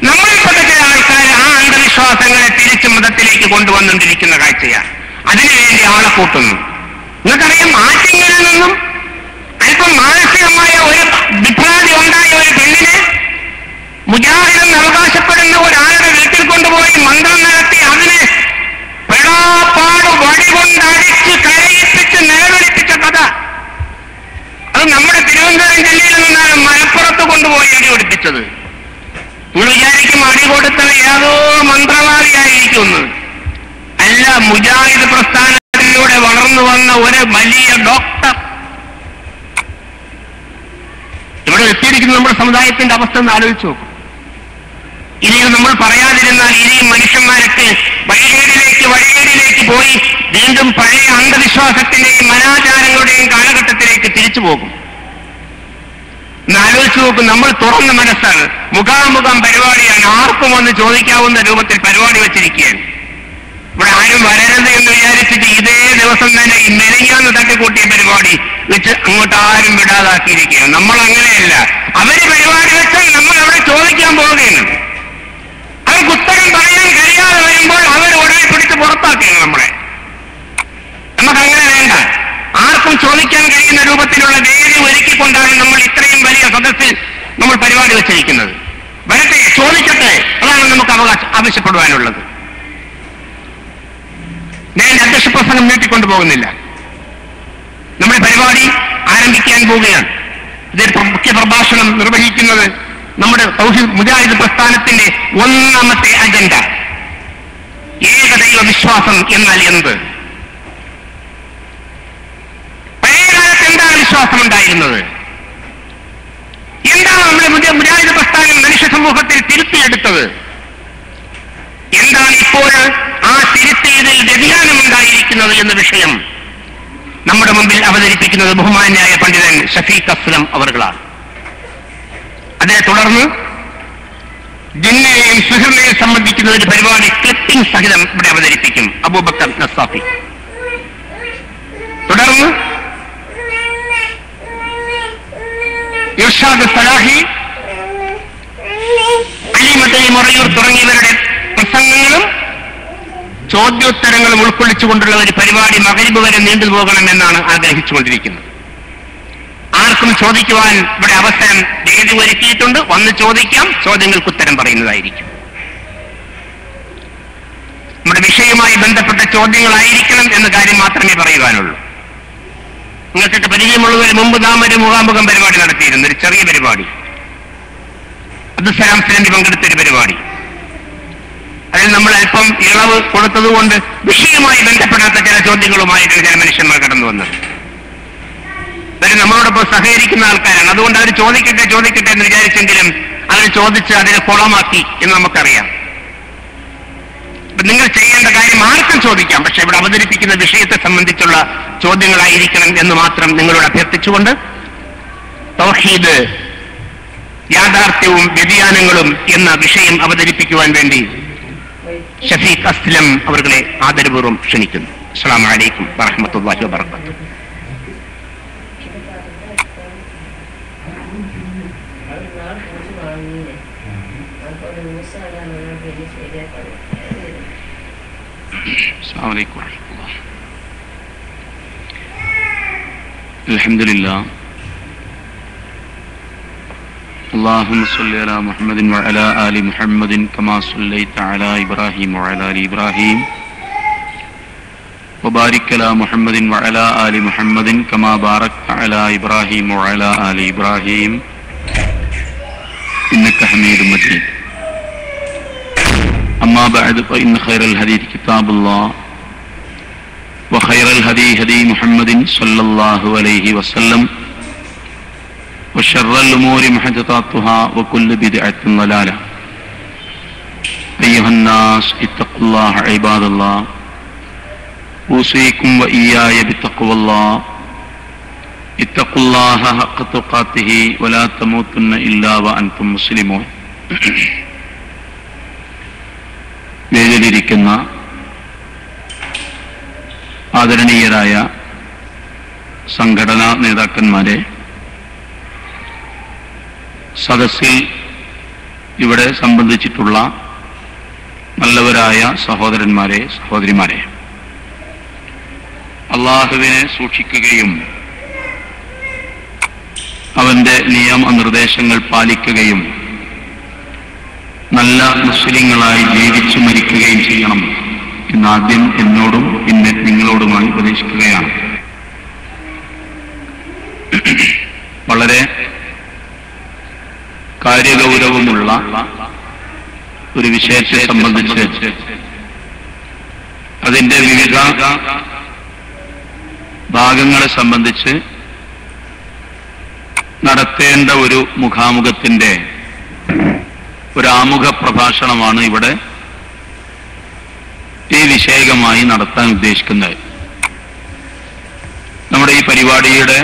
നമ്മളിൽപ്പെട്ട ചില ആൾക്കാർ ആ അന്ധവിശ്വാസങ്ങളെ തിരിച്ചു മതത്തിലേക്ക് കൊണ്ടുവന്നുകൊണ്ടിരിക്കുന്ന കാഴ്ചയാണ്. അതിനുവേണ്ടി ആളെ കൂട്ടുന്നു. നിങ്ങൾക്കറിയാം, ആറ്റിങ്ങലിൽ നിന്നും അല്പം മാനസികമായ ഒരു വിഭ്രാന്തി ഉണ്ടായ ഒരു പെണ്ണിനെ മുജാഹിദെന്ന് അവകാശപ്പെടുന്ന ഒരാളുടെ വീട്ടിൽ കൊണ്ടുപോയി മന്ത്രം നടത്തി അതിനെ പെടാപ്പാട് വടികൊണ്ടടിച്ച് കരയിപ്പിച്ച് നിലവിളിപ്പിച്ച കഥ. അത് നമ്മുടെ തിരുവനന്തപുരം ജില്ലയിൽ നിന്നാണ് മലപ്പുറത്ത് കൊണ്ടുപോയി അടി കൊടുപ്പിച്ചത്. നിങ്ങൾ വിചാരിക്കും അടി കൊടുത്തത് ഏതോ മന്ത്രവാദിയായിരിക്കുന്നു. അല്ല, മുജാഹിദ് പ്രസ്ഥാനത്തിലൂടെ വളർന്നു വന്ന ഒരു വലിയ ഡോക്ടർ. ഇവിടെ എത്തിയിരിക്കുന്ന നമ്മുടെ സമുദായത്തിന്റെ അവസ്ഥ ഒന്ന് ആലോചിച്ച് നോക്കും. ഇനി നമ്മൾ പറയാതിരുന്നാൽ ഇനിയും മനുഷ്യന്മാരൊക്കെ വഴികേടിലേക്ക് പോയി വീണ്ടും പഴയ അന്ധവിശ്വാസത്തിന്റെയും അനാചാരങ്ങളുടെയും കാലഘട്ടത്തിലേക്ക് തിരിച്ചു പോകും. ആലോചിച്ച് നോക്കും. നമ്മൾ തുറന്ന മനസ്സാണ്, മുഖാമുഖം പരിപാടിയാണ്, ആർക്കും ഒന്ന് ചോദിക്കാവുന്ന രൂപത്തിൽ പരിപാടി വെച്ചിരിക്കുകയാണ്. ഇവിടെ ആരും വരരുത് എന്ന് വിചാരിച്ചിട്ട് ഇതേ ദിവസം തന്നെ ഈ മെനങ്ങാന്ന് തട്ടിക്കൂട്ടിയ പരിപാടി വെച്ച് അങ്ങോട്ട് ആരും വിടാതാക്കിയിരിക്കുകയാണ്. നമ്മൾ അങ്ങനെയല്ല. അവര് പരിപാടി വെച്ചാൽ നമ്മൾ അവിടെ ചോദിക്കാൻ പോവുകയാണ്. അവർക്ക് ഉത്തരം പറയാൻ കഴിയാതെ വരുമ്പോൾ അവർ ഉടനെ പിടിച്ച് പുറത്താക്കുകയാണ് നമ്മളെ. നമുക്കങ്ങനെ വേണ്ട. ആർക്കും ചോദിക്കാൻ കഴിയുന്ന രൂപത്തിലുള്ള വേദി ഒരുക്കിക്കൊണ്ടാണ് നമ്മൾ ഇത്രയും വലിയ സദസ്സിൽ നമ്മൾ പരിപാടി വെച്ചിരിക്കുന്നത്. വരട്ടെ, ചോദിക്കട്ടെ, അതാണ് നമുക്ക് ആവശ്യപ്പെടുവാനുള്ളത്. ഞാൻ അധ്യക്ഷ പ്രസംഗം നീട്ടിക്കൊണ്ടുപോകുന്നില്ല. നമ്മുടെ പരിപാടി ആരംഭിക്കാൻ പോവുകയാണ്. ഇതൊരു മുഖ്യ പ്രഭാഷണം നിർവഹിക്കുന്നത് നമ്മുടെ തൗഹീദ് മുജാഹിദ് പ്രസ്ഥാനത്തിന്റെ ഒന്നാമത്തെ അജണ്ട, ഏകദൈവ വിശ്വാസം എന്നാൽ എന്ത്? പഴയകാലത്ത് എന്താണ് വിശ്വാസം ഉണ്ടായിരുന്നത്? എന്താണ് നമ്മുടെ മുജാഹിദ് പ്രസ്ഥാനം മനുഷ്യ സമൂഹത്തിൽ തിരുത്തിയെടുത്തത്? എന്താണ് ഇപ്പോൾ ആ തിരുത്തിയതിൽ വ്യതിയാനമുണ്ടായിരിക്കുന്നത് എന്ന വിഷയം നമ്മുടെ മുമ്പിൽ അവതരിപ്പിക്കുന്നത് ബഹുമാന്യായ പണ്ഡിതൻ ഷഫീഖ് അസ്ലം അവർകളാണ്. അതിനെ തുടർന്ന് ജിന്നയെയും സിഹറിനെയും സംബന്ധിക്കുന്ന ഒരു പരിപാടി ക്ലിപ്പിംഗ് സഹിതം ഇവിടെ അവതരിപ്പിക്കും അബൂബക്കർ നസാഫി. തുടർന്ന് ഇർഷാദ് സലാഹി, അലിമത്തൈ മൊറയൂർ തുടങ്ങിയവരുടെ പ്രസംഗങ്ങളും ചോദ്യോത്തരങ്ങളും ഉൾക്കൊള്ളിച്ചുകൊണ്ടുള്ള ഒരു പരിപാടി മഗ്‌രിബ് വരെ നീണ്ടുപോകണമെന്നാണ് ആഗ്രഹിച്ചുകൊണ്ടിരിക്കുന്നത്. ആർക്കും ചോദിക്കുവാൻ ഇവിടെ അവസരം വേദി ഒരുക്കിയിട്ടുണ്ട്. വന്ന് ചോദിക്കാം, ചോദ്യങ്ങൾക്ക് ഉത്തരം പറയുന്നതായിരിക്കും. നമ്മുടെ വിഷയവുമായി ബന്ധപ്പെട്ട ചോദ്യങ്ങളായിരിക്കണം എന്ന കാര്യം മാത്രമേ പറയുവാനുള്ളൂ. നിങ്ങൾക്കൊക്കെ പരിചയമുള്ളവർ മുമ്പ് നാം ഒരു മുഖാമുഖം പരിപാടി നടത്തിയിരുന്നു, ഒരു ചെറിയ പരിപാടി, അബ്ദുസ്സലാം സിലന്തി പങ്കെടുത്തൊരു പരിപാടി. അതിൽ നമ്മൾ അല്പം ഇളവ് കൊടുത്തതുകൊണ്ട് വിഷയവുമായി ബന്ധപ്പെടാത്ത ചില ചോദ്യങ്ങളുമായിട്ട് ചില മനുഷ്യന്മാർ കടന്നു വന്നത്. അവർ നമ്മളോടൊപ്പം സഹകരിക്കുന്ന ആൾക്കാരാണ്. അതുകൊണ്ട് അവർ ചോദിക്കട്ടെ എന്ന് വിചാരിച്ചെങ്കിലും അവർ ചോദിച്ച് അതിനെ കുളമാക്കി എന്ന് നമുക്കറിയാം. നിങ്ങൾ ചെയ്യേണ്ട കാര്യം ആർക്കും ചോദിക്കാം, പക്ഷെ ഇവിടെ അവതരിപ്പിക്കുന്ന വിഷയത്തെ സംബന്ധിച്ചുള്ള ചോദ്യങ്ങളായിരിക്കണം എന്ന് മാത്രം നിങ്ങളോട് അഭ്യർത്ഥിച്ചുകൊണ്ട് തൗഹീദ്, യാഥാർത്ഥ്യവും വ്യതിയാനങ്ങളും എന്ന വിഷയം അവതരിപ്പിക്കുവാൻ വേണ്ടി ഷഫീഖ് അസ്ലം അവരെ ആദരപൂർവ്വം ക്ഷണിക്കുന്നു. അസ്സലാമു അലൈക്കും വറഹ്മത്തുള്ളാഹി വബറകാതുഹു. السلام عليكم ورحمة الله. الحمد لله. اللهم صل على محمد وعلى آل محمد كما صليت على إبراهيم وعلى آل إبراهيم وبارك على محمد وعلى آل محمد كما باركت على إبراهيم وعلى آل إبراهيم إنك حميد مجيد. أما بعد فإن خير الحديث كتاب الله وخير الهدي هدي محمد صلى الله عليه وسلم وشر الأمور محدثاتها وكل بدعة ضلالة. أيها الناس اتقوا الله عباد الله، أوصيكم وإياي بتقوى الله. اتقوا الله حق تقاته ولا تموتن إلا وأنتم مسلمون. വേദിയിലിരിക്കുന്ന ആദരണീയരായ സംഘടനാ നേതാക്കന്മാരെ, സദസ്സിൽ ഇവിടെ സംബന്ധിച്ചിട്ടുള്ള നല്ലവരായ സഹോദരന്മാരെ, സഹോദരിമാരെ, അള്ളാഹുവിനെ സൂക്ഷിക്കുകയും അവന്റെ നിയമനിർദ്ദേശങ്ങൾ പാലിക്കുകയും നല്ല മുസ്ലിങ്ങളായി ജീവിച്ചു മരിക്കുകയും ചെയ്യണം എന്നാദ്യം എന്നോടും പിന്നെ നിങ്ങളോടുമായി ഉപദേശിക്കുകയാണ്. വളരെ കാര്യഗൗരവമുള്ള ഒരു വിഷയത്തെ സംബന്ധിച്ച് അതിന്റെ വിവിധ ഭാഗങ്ങളെ സംബന്ധിച്ച് നടത്തേണ്ട ഒരു മുഖാമുഖത്തിന്റെ ഒരു ആമുഖ പ്രഭാഷണമാണ് ഇവിടെ ഈ വിഷയകമായി നടത്താൻ ഉദ്ദേശിക്കുന്നത്. നമ്മുടെ ഈ പരിപാടിയുടെ